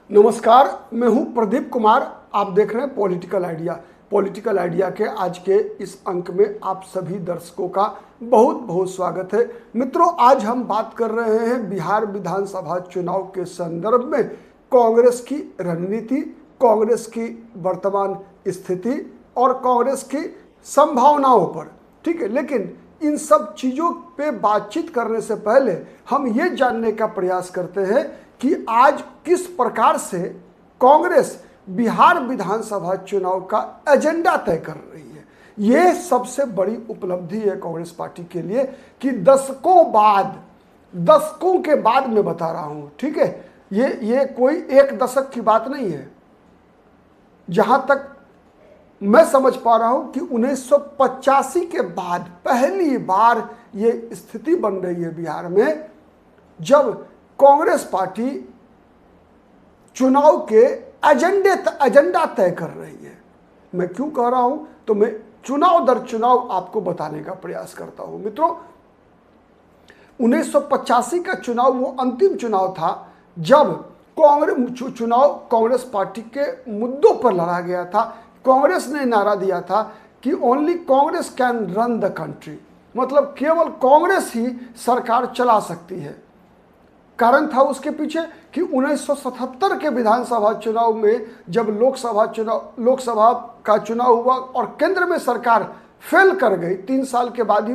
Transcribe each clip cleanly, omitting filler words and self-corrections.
नमस्कार, मैं हूं प्रदीप कुमार। आप देख रहे हैं पॉलिटिकल आइडिया। पॉलिटिकल आइडिया के आज के इस अंक में आप सभी दर्शकों का बहुत बहुत स्वागत है। मित्रों, आज हम बात कर रहे हैं बिहार विधानसभा चुनाव के संदर्भ में कांग्रेस की रणनीति, कांग्रेस की वर्तमान स्थिति और कांग्रेस की संभावनाओं पर। ठीक है, लेकिन इन सब चीज़ों पे बातचीत करने से पहले हम ये जानने का प्रयास करते हैं कि आज किस प्रकार से कांग्रेस बिहार विधानसभा चुनाव का एजेंडा तय कर रही है। ये सबसे बड़ी उपलब्धि है कांग्रेस पार्टी के लिए कि दशकों के बाद मैं बता रहा हूं। ठीक है, ये कोई एक दशक की बात नहीं है। जहां तक मैं समझ पा रहा हूं कि 1985 के बाद पहली बार ये स्थिति बन रही है बिहार में, जब कांग्रेस पार्टी चुनाव के एजेंडा तय कर रही है। मैं क्यों कह रहा हूं, तो मैं चुनाव दर चुनाव आपको बताने का प्रयास करता हूं। मित्रों, 1985 का चुनाव वो अंतिम चुनाव था जब कांग्रेस पार्टी के मुद्दों पर लड़ा गया था। कांग्रेस ने नारा दिया था कि only Congress can run the country, मतलब केवल कांग्रेस ही सरकार चला सकती है। कारण था उसके पीछे कि 1977 के विधानसभा चुनाव में जब लोकसभा का चुनाव हुआ और केंद्र में सरकार फेल कर गई, 3 साल के बाद ही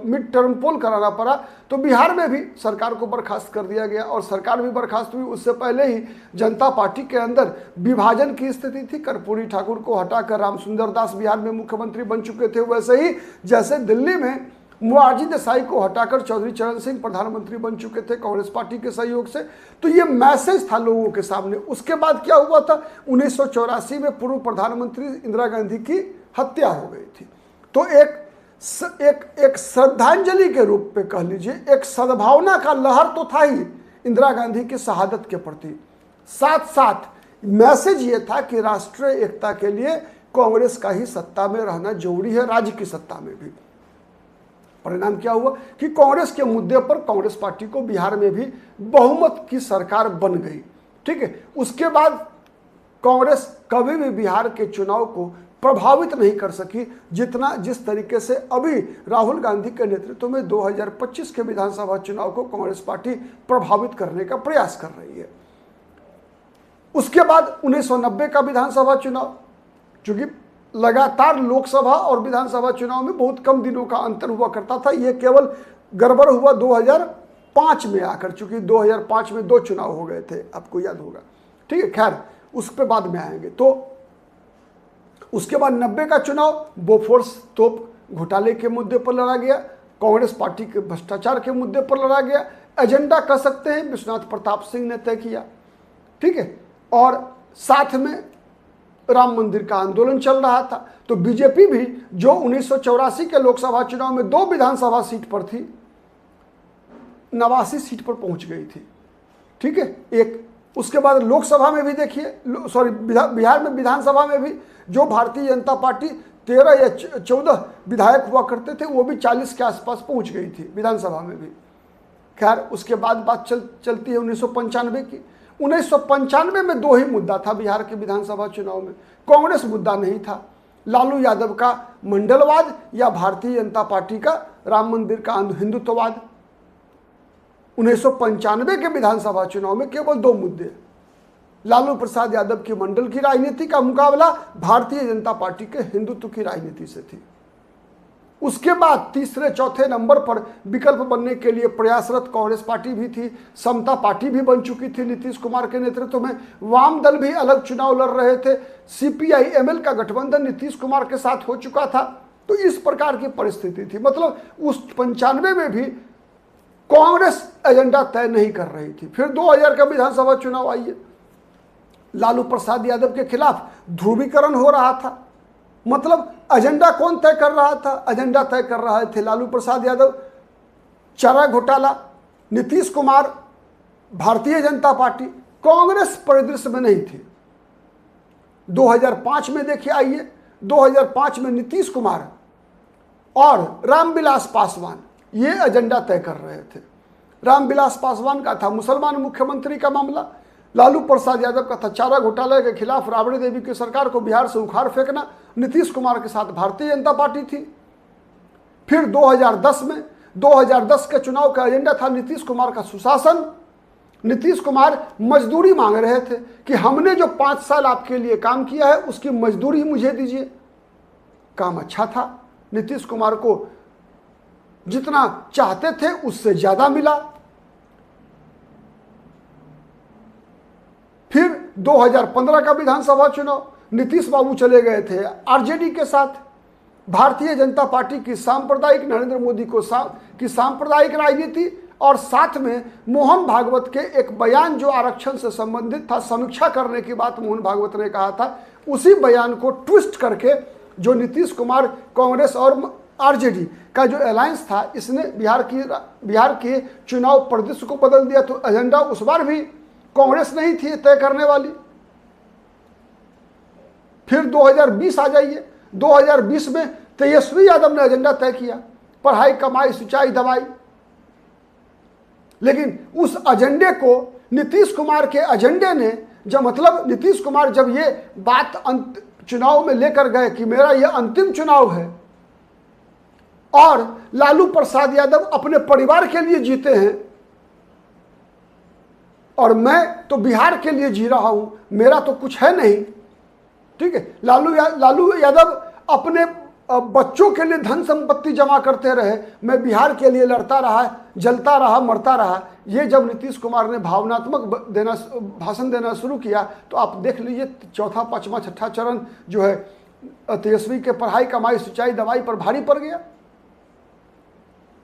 मिड टर्म पोल कराना पड़ा, तो बिहार में भी सरकार को बर्खास्त कर दिया गया और सरकार भी बर्खास्त हुई। उससे पहले ही जनता पार्टी के अंदर विभाजन की स्थिति थी। कर्पूरी ठाकुर को हटाकर रामसुंदर दास बिहार में मुख्यमंत्री बन चुके थे। वैसे ही जैसे दिल्ली में मोरारजी देसाई को हटाकर चौधरी चरण सिंह प्रधानमंत्री बन चुके थे कांग्रेस पार्टी के सहयोग से। तो ये मैसेज था लोगों के सामने। उसके बाद क्या हुआ था, 1984 में पूर्व प्रधानमंत्री इंदिरा गांधी की हत्या हो गई थी। तो एक श्रद्धांजलि के रूप में कह लीजिए, एक सद्भावना का लहर तो था ही इंदिरा गांधी की शहादत के प्रति। साथ साथ मैसेज ये था कि राष्ट्रीय एकता के लिए कांग्रेस का ही सत्ता में रहना जरूरी है, राज्य की सत्ता में भी। परिणाम क्या हुआ कि कांग्रेस के मुद्दे पर कांग्रेस पार्टी को बिहार में भी बहुमत की सरकार बन गई। ठीक है, उसके बाद कांग्रेस कभी भी बिहार के चुनाव को प्रभावित नहीं कर सकी जिस तरीके से अभी राहुल गांधी के नेतृत्व में 2025 के विधानसभा चुनाव को कांग्रेस पार्टी प्रभावित करने का प्रयास कर रही है। उसके बाद 1990 का विधानसभा चुनाव, चूंकि लगातार लोकसभा और विधानसभा चुनाव में बहुत कम दिनों का अंतर हुआ करता था, ये केवल गड़बड़ हुआ 2005 में आकर, चूंकि 2005 में 2 चुनाव हो गए थे, आपको याद होगा। ठीक है, खैर उस पर बाद में आएंगे। तो उसके बाद 90 का चुनाव बोफोर्स तोप घोटाले के मुद्दे पर लड़ा गया, कांग्रेस पार्टी के भ्रष्टाचार के मुद्दे पर लड़ा गया। एजेंडा कह सकते हैं विश्वनाथ प्रताप सिंह ने तय किया। ठीक है, और साथ में राम मंदिर का आंदोलन चल रहा था। तो बीजेपी भी जो 1984 के लोकसभा चुनाव में 2 विधानसभा सीट पर थी, 89 सीट पर पहुंच गई थी। ठीक है, एक उसके बाद लोकसभा में भी देखिए, बिहार में विधानसभा में भी जो भारतीय जनता पार्टी 13 या 14 विधायक हुआ करते थे, वो भी 40 के आसपास पहुंच गई थी विधानसभा में भी। खैर उसके बाद बात चलती है 1995 की। 1995 में 2 ही मुद्दा था बिहार के विधानसभा चुनाव में। कांग्रेस मुद्दा नहीं था, लालू यादव का मंडलवाद या भारतीय जनता पार्टी का राम मंदिर का हिंदुत्ववाद। 1995 के विधानसभा चुनाव में केवल 2 मुद्दे, लालू प्रसाद यादव की मंडल की राजनीति का मुकाबला भारतीय जनता पार्टी के हिंदुत्व की राजनीति से थी। उसके बाद तीसरे चौथे नंबर पर विकल्प बनने के लिए प्रयासरत कांग्रेस पार्टी भी थी, समता पार्टी भी बन चुकी थी नीतीश कुमार के नेतृत्व में, वाम दल भी अलग चुनाव लड़ रहे थे, CPI-ML का गठबंधन नीतीश कुमार के साथ हो चुका था। तो इस प्रकार की परिस्थिति थी। मतलब उस 95 में भी कांग्रेस एजेंडा तय नहीं कर रही थी। फिर 2000 का विधानसभा चुनाव आइए, लालू प्रसाद यादव के खिलाफ ध्रुवीकरण हो रहा था। मतलब एजेंडा कौन तय कर रहा था? एजेंडा तय कर रहे थे लालू प्रसाद यादव, चारा घोटाला, नीतीश कुमार, भारतीय जनता पार्टी। कांग्रेस परिदृश्य में नहीं थी। 2005 में देखिए, आइए 2005 में नीतीश कुमार और रामविलास पासवान ये एजेंडा तय कर रहे थे। रामविलास पासवान का था मुसलमान मुख्यमंत्री का मामला, लालू प्रसाद यादव का था चारा घोटाले के खिलाफ राबड़ी देवी की सरकार को बिहार से उखाड़ फेंकना, नीतीश कुमार के साथ भारतीय जनता पार्टी थी। फिर 2010 के चुनाव का एजेंडा था नीतीश कुमार का सुशासन। नीतीश कुमार मजदूरी मांग रहे थे कि हमने जो 5 साल आपके लिए काम किया है उसकी मजदूरी मुझे दीजिए। काम अच्छा था, नीतीश कुमार को जितना चाहते थे उससे ज्यादा मिला। फिर 2015 का विधानसभा चुनाव, नीतीश बाबू चले गए थे आरजेडी के साथ। भारतीय जनता पार्टी की सांप्रदायिक, नरेंद्र मोदी की सांप्रदायिक राजनीति और साथ में मोहन भागवत के एक बयान जो आरक्षण से संबंधित था, समीक्षा करने की बात मोहन भागवत ने कहा था, उसी बयान को ट्विस्ट करके जो नीतीश कुमार, कांग्रेस और आरजेडी का जो अलायंस था, इसने बिहार के चुनाव परिदृश्य को बदल दिया। तो एजेंडा उस बार भी कांग्रेस नहीं थी तय करने वाली। फिर 2020 आ जाइए, 2020 में तेजस्वी यादव ने एजेंडा तय किया, पढ़ाई, कमाई, सिंचाई, दवाई। लेकिन उस एजेंडे को नीतीश कुमार के एजेंडे ने, जब मतलब नीतीश कुमार जब ये बात चुनाव में लेकर गए कि मेरा ये अंतिम चुनाव है और लालू प्रसाद यादव अपने परिवार के लिए जीते हैं और मैं तो बिहार के लिए जी रहा हूं, मेरा तो कुछ है नहीं, ठीक है। लालू यादव अपने बच्चों के लिए धन संपत्ति जमा करते रहे, मैं बिहार के लिए लड़ता रहा, जलता रहा, मरता रहा। ये जब नीतीश कुमार ने भावनात्मक भाषण देना शुरू किया तो आप देख लीजिए चौथा, पांचवा, छठा चरण जो है तेजस्वी के पढ़ाई, कमाई, सिंचाई, दवाई पर भारी पड़ गया।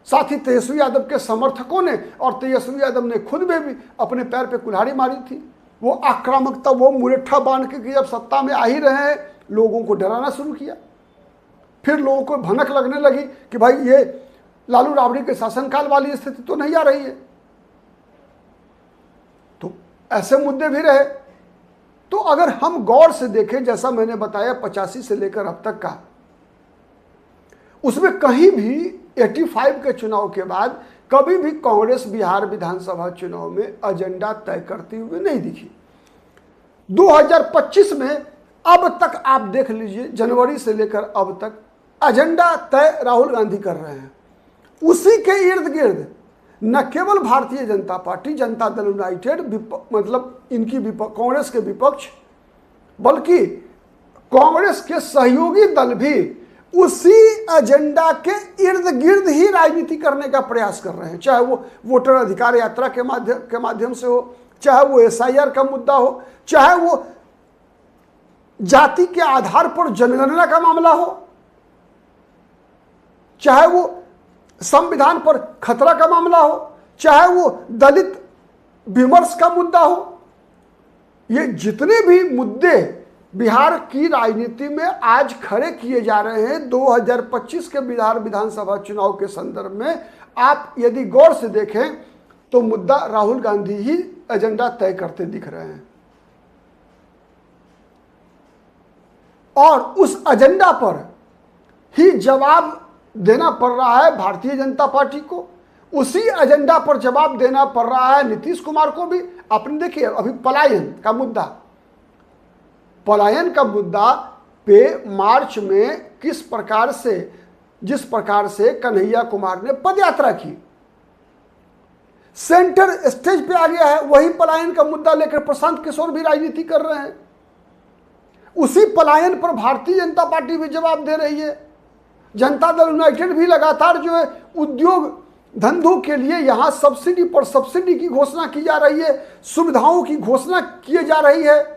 साथ ही तेजस्वी यादव के समर्थकों ने और तेजस्वी यादव ने खुद में भी अपने पैर पे कुल्हाड़ी मारी थी। वो आक्रामकता, वो मुरेठा बांध के कि जब सत्ता में आ ही रहे हैं, लोगों को डराना शुरू किया। फिर लोगों को भनक लगने लगी कि भाई ये लालू राबड़ी के शासनकाल वाली स्थिति तो नहीं आ रही है। तो ऐसे मुद्दे भी रहे। तो अगर हम गौर से देखें, जैसा मैंने बताया 85 से लेकर अब तक का, उसमें कहीं भी 85 के चुनाव के बाद कभी भी कांग्रेस बिहार विधानसभा चुनाव में एजेंडा तय करती हुई नहीं दिखी। 2025 में अब तक आप देख लीजिए, जनवरी से लेकर अब तक एजेंडा तय राहुल गांधी कर रहे हैं। उसी के इर्द गिर्द न केवल भारतीय जनता पार्टी, जनता दल यूनाइटेड, मतलब इनकी कांग्रेस के विपक्ष, बल्कि कांग्रेस के सहयोगी दल भी उसी एजेंडा के इर्द गिर्द ही राजनीति करने का प्रयास कर रहे हैं। चाहे वो वोटर अधिकार यात्रा के माध्यम से हो, चाहे वो एसआईआर का मुद्दा हो, चाहे वो जाति के आधार पर जनगणना का मामला हो, चाहे वो संविधान पर खतरा का मामला हो, चाहे वो दलित विमर्श का मुद्दा हो। ये जितने भी मुद्दे बिहार की राजनीति में आज खड़े किए जा रहे हैं 2025 के बिहार विधानसभा चुनाव के संदर्भ में, आप यदि गौर से देखें तो मुद्दा राहुल गांधी ही एजेंडा तय करते दिख रहे हैं। और उस एजेंडा पर ही जवाब देना पड़ रहा है भारतीय जनता पार्टी को, उसी एजेंडा पर जवाब देना पड़ रहा है नीतीश कुमार को भी। आपने देखिए अभी पलायन का मुद्दा पे मार्च में जिस प्रकार से कन्हैया कुमार ने पदयात्रा की, सेंटर स्टेज पे आ गया है। वही पलायन का मुद्दा लेकर प्रशांत किशोर भी राजनीति कर रहे हैं। उसी पलायन पर भारतीय जनता पार्टी भी जवाब दे रही है। जनता दल यूनाइटेड भी लगातार जो है उद्योग धंधों के लिए यहां सब्सिडी पर सब्सिडी की घोषणा की जा रही है, सुविधाओं की घोषणा की जा रही है।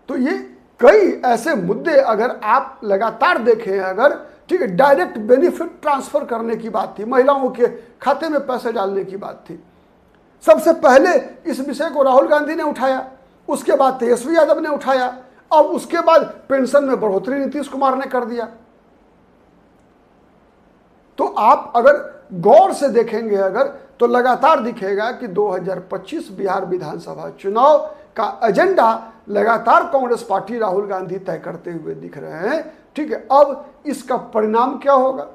तो ये कई ऐसे मुद्दे अगर आप लगातार देखें, अगर ठीक है, डायरेक्ट बेनिफिट ट्रांसफर करने की बात थी, महिलाओं के खाते में पैसे डालने की बात थी। सबसे पहले इस विषय को राहुल गांधी ने उठाया, उसके बाद तेजस्वी यादव ने उठाया, अब उसके बाद पेंशन में बढ़ोतरी नीतीश कुमार ने कर दिया। तो आप अगर गौर से देखेंगे अगर, तो लगातार दिखेगा कि 2025 बिहार विधानसभा चुनाव का एजेंडा लगातार कांग्रेस पार्टी, राहुल गांधी तय करते हुए दिख रहे हैं। ठीक है, अब इसका परिणाम क्या होगा?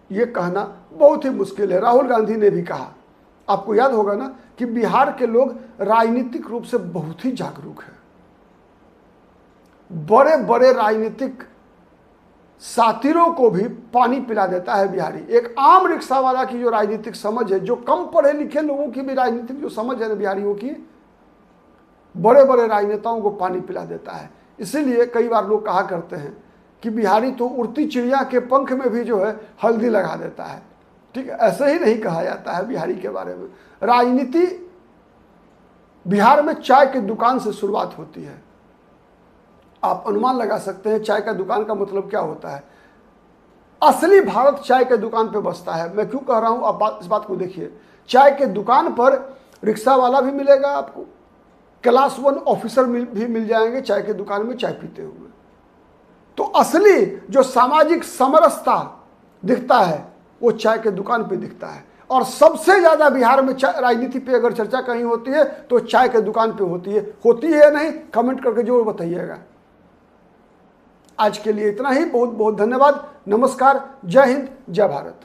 ये कहना बहुत ही मुश्किल है। राहुल गांधी ने भी कहा, आपको याद होगा ना कि बिहार के लोग राजनीतिक रूप से बहुत ही जागरूक हैं। बड़े बड़े राजनीतिक साथिरों को भी पानी पिला देता है बिहारी। एक आम रिक्शा वाला की जो राजनीतिक समझ है, जो कम पढ़े लिखे लोगों की भी राजनीतिक जो समझ है ना बिहारियों की, बड़े बड़े राजनेताओं को पानी पिला देता है। इसीलिए कई बार लोग कहा करते हैं कि बिहारी तो उड़ती चिड़िया के पंख में भी जो है हल्दी लगा देता है। ठीक है, ऐसे ही नहीं कहा जाता है बिहारी के बारे में। राजनीति बिहार में चाय की दुकान से शुरुआत होती है। आप अनुमान लगा सकते हैं चाय का दुकान का मतलब क्या होता है। असली भारत चाय के दुकान पे बसता है। मैं क्यों कह रहा हूं, आप इस बात को देखिए। चाय के दुकान पर रिक्शा वाला भी मिलेगा आपको, क्लास 1 ऑफिसर भी मिल जाएंगे चाय के दुकान में चाय पीते हुए। तो असली जो सामाजिक समरसता दिखता है वो चाय के दुकान पे दिखता है। और सबसे ज्यादा बिहार में राजनीति पे अगर चर्चा कहीं होती है तो चाय के दुकान पे होती है या नहीं, कमेंट करके जरूर बताइएगा। आज के लिए इतना ही। बहुत बहुत धन्यवाद। नमस्कार। जय हिंद, जय भारत।